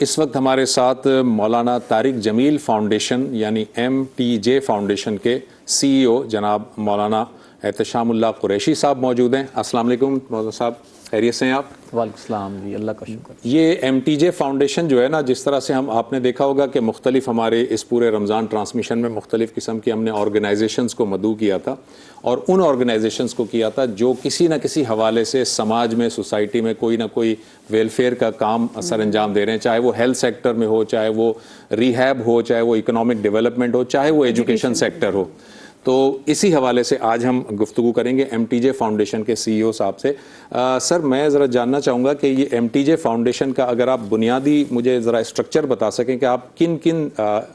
اس وقت ہمارے ساتھ مولانا طارق جمیل فاؤنڈیشن یعنی MTJ فاؤنڈیشن کے CEO جناب مولانا احتشام اللہ قریشی صاحب موجود ہیں۔ السلام علیکم مولانا صاحب، خیریت سے ہیں آپ؟ وعلیکم السلام جی، اللہ کا شکر۔ یہ MTJ فاؤنڈیشن جو ہے نا، جس طرح سے آپ نے دیکھا ہوگا کہ مختلف ہمارے اس پورے رمضان ٹرانسمیشن میں مختلف قسم کی ہم نے آرگنائزیشنز کو مدعو کیا تھا، اور ان آرگنائزیشنز کو کیا تھا جو کسی نہ کسی حوالے سے سماج میں، سوسائٹی میں کوئی نہ کوئی ویلفیئر کا کام سر انجام دے رہے ہیں، چاہے وہ ہیلتھ سیکٹر میں ہو، چاہے وہ ریہیب ہو، چاہے وہ اکنامک ڈیولپمنٹ ہو، چاہے وہ ایجوکیشن سیکٹر ہو۔ تو اسی حوالے سے آج ہم گفتگو کریں گے MTJ فاؤنڈیشن کے CEO صاحب سے۔ سر، میں ذرا جاننا چاہوں گا کہ یہ MTJ فاؤنڈیشن کا اگر آپ بنیادی مجھے ذرا اسٹرکچر بتا سکیں کہ آپ کن کن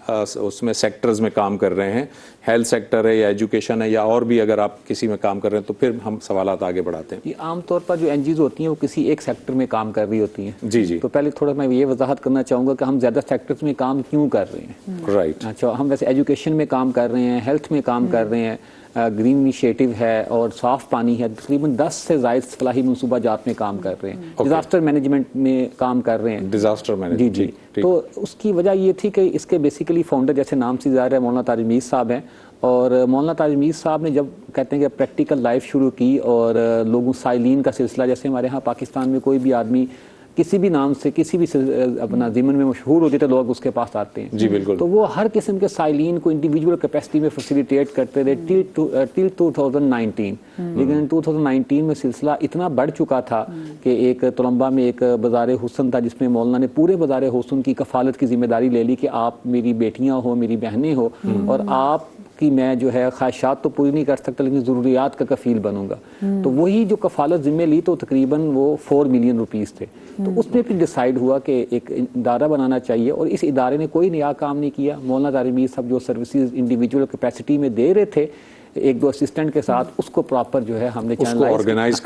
اس میں سیکٹرز میں کام کر رہے ہیں، ہیلتھ سیکٹر ہے یا ایجوکیشن ہے یا اور بھی اگر آپ کسی میں کام کر رہے ہیں، تو پھر ہم سوالات آگے بڑھاتے ہیں۔ عام طور پر جو NGOs ہوتی ہیں وہ کسی ایک سیکٹر میں کام کر رہی ہوتی ہیں۔ جی جی۔ تو پہلے تھوڑا میں یہ وضاحت کرنا چاہوں گا کہ ہم زیادہ سیکٹرز میں کام کیوں کر رہے ہیں۔ رائٹ۔ اچھا، ہم ویسے ایجوکیشن میں کام کر رہے ہیں، ہیلتھ میں کام کر رہے ہیں، گرین انیشیٹو ہے اور صاف پانی ہے، تقریباً 10 سے زائد فلاحی منصوبہ جات میں کام کر رہے ہیں، ڈیزاسٹر مینجمنٹ میں کام کر رہے ہیں۔ ڈیزاسٹر مینجمنٹ، جی جی۔ تو اس کی وجہ یہ تھی کہ اس کے بیسیکلی فاؤنڈر جیسے نام سے ظاہر ہے مولانا طارق جمیل صاحب ہیں، اور مولانا طارق جمیل صاحب نے جب کہتے ہیں کہ پریکٹیکل لائف شروع کی اور لوگوں سائلین کا سلسلہ، جیسے ہمارے ہاں پاکستان میں کوئی بھی آدمی کسی بھی نام سے کسی بھی اپنا ضمن میں مشہور ہوتے تھے، لوگ اس کے پاس آتے ہیں۔ جی بالکل۔ تو وہ ہر قسم کے سائلین کو انڈیویجول کیپیسٹی میں فیسیلیٹیٹ کرتے رہے ٹل 2019، لیکن 2019 میں سلسلہ اتنا بڑھ چکا تھا کہ ایک تلمبہ میں ایک بازار حسن تھا جس میں مولانا نے پورے بازار حسن کی کفالت کی ذمہ داری لے لی کہ آپ میری بیٹیاں ہو، میری بہنیں ہو، اور آپ کی میں جو ہے خواہشات تو پوری نہیں کر سکتا لیکن ضروریات کا کفیل بنوں گا۔ تو وہی جو کفالت ذمہ لی تو تقریباً وہ 4 ملین روپیز تھے۔ تو اس میں پھر ڈیسائیڈ ہوا کہ ایک ادارہ بنانا چاہیے، اور اس ادارے نے کوئی نیا کام نہیں کیا۔ مولانا طارق جمیل صاحب جو سروسز انڈیویجول کیپیسٹی میں دے رہے تھے ایک دو اسسٹنٹ کے ساتھ، اس کو پراپر جو ہے ہم نے آرگنائز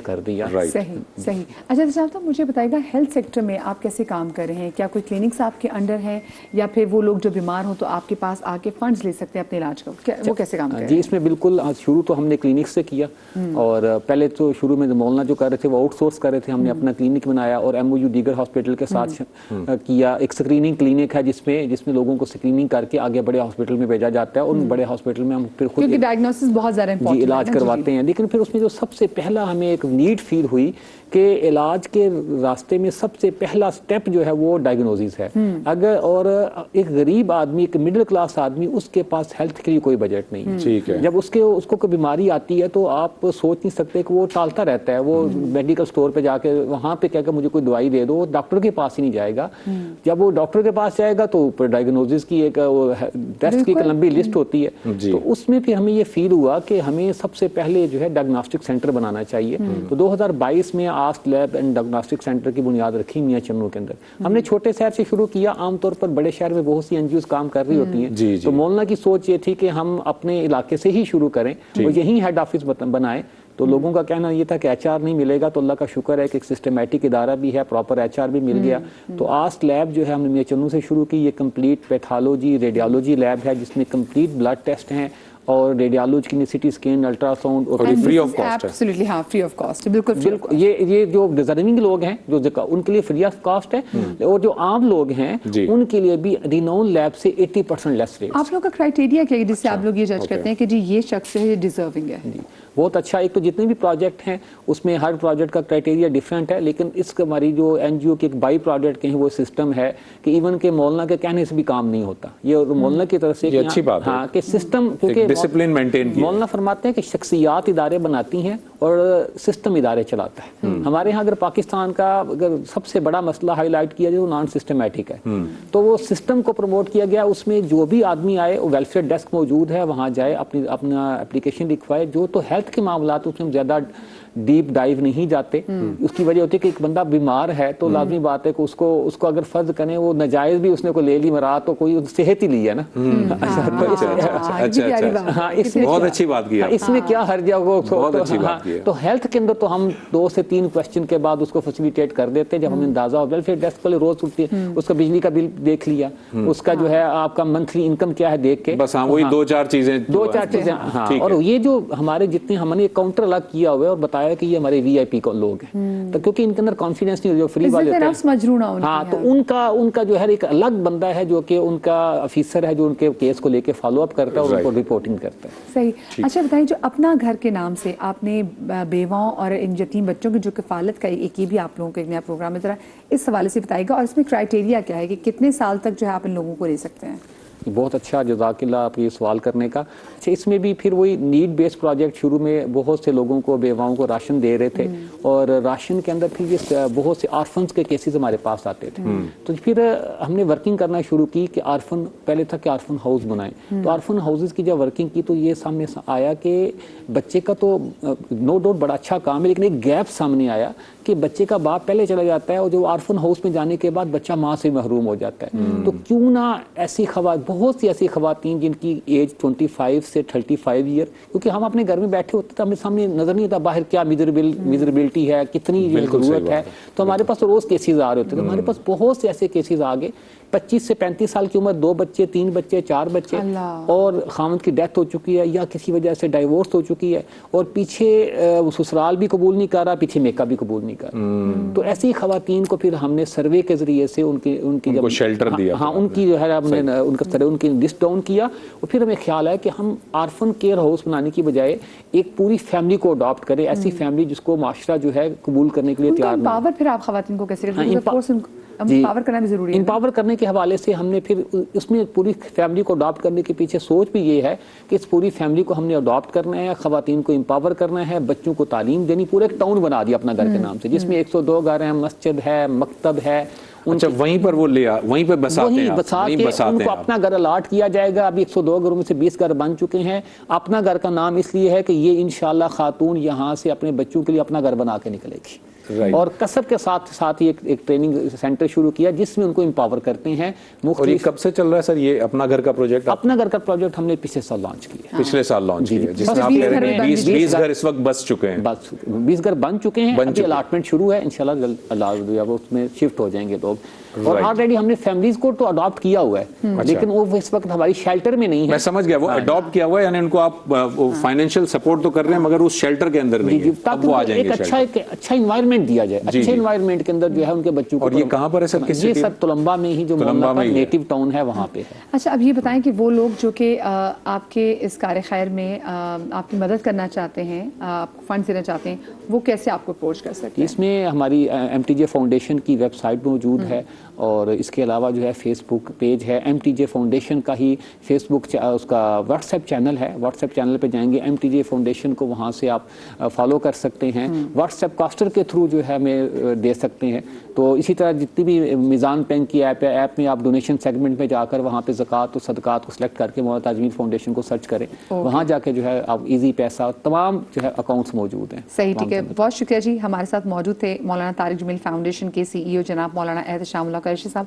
کر دیا۔ صحیح صحیح۔ اچھا صاحب، مجھے بتائیے گا ہیلتھ سیکٹر میں آپ کیسے کام کر رہے ہیں؟ کیا کوئی کلینکس آپ کے انڈر ہیں، یا پھر وہ لوگ جو بیمار ہوں تو آپ کے پاس آ کے فنڈز لے سکتے ہیں اپنے علاج کا، وہ کیسے کام کر رہے ہیں؟ جی، اس میں بالکل شروع تو ہم نے کلینک سے کیا، اور پہلے تو شروع میں مولانا جو کر رہے تھے وہ آؤٹ سورس کر رہے تھے، ہم نے اپنا کلینک بنایا اور MOU دیگر ہاسپٹل کے ساتھ کیا۔ ایک اسکریننگ کلینک ہے جس میں لوگوں کو اسکریننگ کر کے آگے بڑے ہاسپٹل میں بھیجا جاتا ہے، اور ان بڑے ہاسپٹل میں ہم پھر خود کیونکہ ڈائگنوسس بہت زیادہ جی علاج کرواتے ہیں۔ لیکن پھر اس میں جو سب سے پہلا ہمیں ایک نیڈ فیل ہوئی کہ علاج کے راستے میں سب سے پہلا سٹیپ جو ہے وہ ڈائگنوزس ہے۔ اگر اور ایک غریب آدمی، ایک مڈل کلاس آدمی، اس کے پاس ہیلتھ کے لیے کوئی بجٹ نہیں ہے، جب اس کو کوئی بیماری آتی ہے تو آپ سوچ نہیں سکتے کہ وہ ٹالتا رہتا ہے، وہ میڈیکل سٹور پہ جا کے وہاں پہ کہہ کہ مجھے کوئی دوائی دے دو، وہ ڈاکٹر کے پاس ہی نہیں جائے گا۔ جب وہ ڈاکٹر کے پاس جائے گا تو ڈائگنوزس کی ایک ٹیسٹ کی ایک لمبی لسٹ ہوتی ہے۔ تو اس میں پھر ہمیں یہ فیل ہوا کہ ہمیں سب سے پہلے جو ہے ڈائگنوسٹک سینٹر بنانا چاہیے۔ تو 2022 میں ask lab and diagnostic centre کی بنیاد رکھی میاں چنو کے اندر۔ ہم نے چھوٹے شہر سے شروع کیا، عام طور پر بڑے شہر میں بہت سی NGOs کام کر رہی ہوتی ہیں، تو مولانا کی سوچ یہ تھی کہ ہم اپنے علاقے سے ہی شروع کریں اور یہی ہیڈ آفس بنائیں۔ تو لوگوں کا کہنا یہ تھا کہ HR نہیں ملے گا، تو اللہ کا شکر ہے کہ ایک سسٹمیٹک ادارہ بھی ہے، پراپر HR بھی مل گیا۔ تو آسک لیب جو ہے ہم نے میاں چنو سے شروع کی، یہ کمپلیٹ پیتھالوجی ریڈیالوجی لیب ہے جس میں کمپلیٹ بلڈ ٹیسٹ ہیں اور ریڈیالوجی کی سٹی اسکین، الٹرا ساؤنڈ، اور فری آف کاسٹ ہے۔ ایبسلیٹلی ہاں، فری آف کاسٹ، بالکل بالکل۔ یہ جو ڈیزرونگ لوگ ہیں جو ان کے لیے فری آف کاسٹ ہے، اور جو عام لوگ ہیں ان کے لیے بھی رینون لیب سے 80% لیس ریٹ۔ آپ لوگ کا کرائٹیریا کیا ہے جس سے آپ لوگ یہ جج کرتے ہیں کہ جی یہ شخص ہے، یہ ڈیزرونگ ہے؟ بہت اچھا۔ ایک تو جتنے بھی پروجیکٹ ہیں اس میں ہر پروجیکٹ کا کرائٹیریا ڈیفرنٹ ہے، لیکن اس کا ہماری جو NGO کی ایک بائی پروڈکٹ کہیں وہ سسٹم ہے کہ ایون کہ مولانا کے کہنے سے بھی کام نہیں ہوتا، یہ مولانا کی طرف سے اچھی بات ہے کہ سسٹم، کیونکہ ڈسپلن مینٹین کیا۔ مولانا فرماتے ہیں کہ شخصیات ادارے بناتی ہیں اور سسٹم ادارے چلاتا ہے۔ ہمارے ہاں اگر پاکستان کا اگر سب سے بڑا مسئلہ ہائی لائٹ کیا جائے وہ نان سسٹمیٹک ہے، تو وہ سسٹم کو پروموٹ کیا گیا، اس میں جو بھی آدمی آئے وہ ویلفیئر ڈیسک موجود ہے، وہاں جائے اپنا اپلیکیشن لکھوائے۔ جو تو ہیلتھ کے معاملات اس میں زیادہ ڈیپ ڈائیو نہیں جاتے، اس کی وجہ ہوتی ہے کہ ایک بندہ بیمار ہے تو لازمی بات ہے کہ اس کو اگر فرض کریں وہ ناجائز بھی اس نے کوئی لے لی مراد تو کوئی صحت ہی لی ہے نا۔ بہت اچھی بات کی اس میں کیا حرج ہے؟ تو ہیلتھ کے اندر تو ہم 2 سے 3 کوسچن کے بعد اس کو فیسیلیٹیٹ کر دیتے ہیں۔ جب ہمیں اندازہ ہو ویلفیئر ڈیسک والے روز اٹھتی ہے، اس کا بجلی کا بل دیکھ لیا، اس کا جو ہے آپ کا منتھلی انکم کیا ہے دیکھ کے، بس ہاں وہی 2-4 چیزیں ہاں۔ اور یہ جو ہمارے جتنے ہم نے کاؤنٹر الگ کیا ہوا ہے اور بتایا بتایا کہ یہ ہمارے VIP کو لوگ ہیں، تو کیونکہ ان کے اندر کانفیڈنس نہیں، جو فری والے ہوتے ہیں ہاں، تو ان کا جو ہے ایک الگ بندہ ہے جو کہ ان کا آفیسر ہے جو ان کے کیس کو لے کے فالو اپ کرتا ہے اور ان کو رپورٹنگ کرتا ہے. صحیح. اچھا بتائیں، جو اپنا گھر کے نام سے آپ نے بیواؤں اور ان یتیم بچوں کی جو کفالت کا ایک یہ بھی آپ لوگوں کا ایک نیا پروگرام ہے، ذرا اس حوالے سے بتائیے گا، اور اس میں کرائیٹیریا کیا ہے کہ کتنے سال تک جو ہے آپ ان لوگوں کو لے سکتے ہیں؟ بہت اچھا، جزاک اللہ آپ یہ سوال کرنے کا. اچھا، اس میں بھی پھر وہی نیڈ بیس پروجیکٹ شروع میں بہت سے لوگوں کو، بیواؤں کو راشن دے رہے تھے، اور راشن کے اندر پھر یہ بہت سے آرفنس کے کیسز ہمارے پاس آتے تھے. تو پھر ہم نے ورکنگ کرنا شروع کی کہ آرفن، پہلے تھا کہ آرفن ہاؤس بنائیں. تو آرفن ہاؤسز کی جب ورکنگ کی تو یہ سامنے آیا کہ بچے کا تو نو ڈاؤٹ بڑا اچھا کام ہے، لیکن ایک گیپ سامنے آیا کہ بچے کا باپ پہلے چلا جاتا ہے اور جو آرفن ہاؤس میں جانے کے بعد بچہ ماں سے محروم ہو جاتا ہے. تو کیوں نہ ایسی بہت سی ایسی خواتین جن کی ایج 25 سے 35 ایئر، کیونکہ ہم اپنے گھر میں بیٹھے ہوتے تھے، ہمیں سامنے نظر نہیں آتا باہر کیا میزربلٹی ہے، کتنی ضرورت ہے. تو ہمارے پاس روز کیسز آ رہے ہوتے تھے. ہمارے پاس بہت سے ایسے کیسز آ گئے، 25 سے 35 سال کی عمر، 2 بچے، 3 بچے، 4 بچے، اور خاوند کی ڈیتھ ہو چکی ہے یا کسی وجہ سے ڈائیورس ہو چکی ہے، اور پیچھے سسرال بھی قبول نہیں کر رہا، پیچھے میکا بھی قبول نہیں کر رہا. تو ایسی خواتین کو پھر ہم نے سروے کے ذریعے سے ان کی جب شیلٹر دیا، ہاں ان کی جو ہے ہم نے ان کی لسٹ ڈاؤن کیا، اور پھر ہمیں خیال ہے کہ ہم آرفن کیئر ہاؤس بنانے کی بجائے ایک پوری فیملی کو اڈاپٹ کریں، ایسی فیملی جس کو معاشرہ جو ہے قبول کرنے کے لیے تیار نہیں. امپاور پھر آپ خواتین کو کیسے کریں؟ امپاور کرنا بھی ضروری ہے. امپاور کرنے کے حوالے سے ہم نے پھر اس میں پوری فیملی کو اڈاپٹ کرنے کے پیچھے سوچ بھی یہ ہے کہ اس پوری فیملی کو ہم نے اڈاپٹ کرنا ہے، خواتین کو امپاور کرنا ہے، بچوں کو تعلیم دینی. پورا ایک ٹاؤن بنا دیا اپنا گھر کے نام سے، جس میں 102 گھر ہیں، مسجد ہے، مکتب ہے. اچھا، وہیں پر وہ لیا، وہیں پہ بساتے ہیں، وہیں بسا کے ان کو اپنا گھر الاٹ کیا جائے گا. ابھی 102 گھروں میں سے 20 گھر بن چکے ہیں. اپنا گھر کا نام اس لیے ہے کہ یہ انشاءاللہ خاتون یہاں سے اپنے بچوں کے لیے اپنا گھر بنا کے نکلے گی. اور کسب کے ساتھ ہی ایک ٹریننگ سینٹر شروع کیا جس میں ان کو امپاور کرتے ہیں. اور یہ کب سے چل رہا ہے سر یہ اپنا گھر کا پروجیکٹ؟ اپنا گھر کا پروجیکٹ ہم نے پچھلے سال لانچ کیا. پچھلے سال لانچ کیا، جس میں آپ کہہ رہے ہیں 20 گھر اس وقت بس چکے ہیں. 20 گھر بن چکے ہیں. ابھی الاٹمنٹ شروع ہے، انشاءاللہ اللہ اس میں شفٹ ہو جائیں گے لوگ. اور آلریڈی ہم نے فیملیز کو تو اڈاپٹ کیا ہوا ہے، لیکن وہ اس وقت ہماری شیلٹر میں نہیں ہے. میں سمجھ گیا، وہ اڈاپٹ کیا ہوا ہے، یعنی ان کو آپ فائنینشیل سپورٹ تو کر رہے ہیں مگر اس شیلٹر کے اندر نہیں ہے. اب وہ آ جائیں گے. ایک اچھا انوائرمنٹ دیا جائے، اچھے انوائرمنٹ کے اندر جو ہے ان کے بچوں کو. اور یہ کہاں پر ہے سر؟ یہ سر تلمبا میں ہی، جو نیٹو ٹاؤن ہے وہاں پہ ہے. اچھا، اب یہ بتائیں کہ وہ لوگ جو کہ آپ کے اس کار خیر میں آپ کی مدد کرنا چاہتے ہیں، آپ کو فنڈ دینا چاہتے ہیں، وہ کیسے آپ کو اپروچ کر سکتے ہیں؟ اس میں ہماری MTJ فاؤنڈیشن کی ویب سائٹ موجود ہے، اور اس کے علاوہ جو ہے فیس بک پیج ہے MTJ فاؤنڈیشن کا ہی. فیس بک اس کا واٹس ایپ چینل ہے، واٹس ایپ چینل پہ جائیں گے MTJ فاؤنڈیشن کو، وہاں سے آپ فالو کر سکتے ہیں. واٹس ایپ کاسٹر کے تھرو جو ہے ہمیں دے سکتے ہیں. تو اسی طرح جتنی بھی میزان بینک کی ایپ ہے، ایپ میں آپ ڈونیشن سیگمنٹ میں جا کر وہاں پہ زکوٰۃ و صدقات کو سلیکٹ کر کے مولانا تاج امین فاؤنڈیشن کو سرچ کریں. وہاں جا کے جو ہے آپ ایزی پیسہ، تمام جو ہے اکاؤنٹس موجود ہیں. صحیح، ٹھیک ہے. بہت شکریہ جی. ہمارے ساتھ موجود تھے مولانا طارق جمیل فاؤنڈیشن کے CEO جناب مولانا احتشام اللہ قریشی صاحب.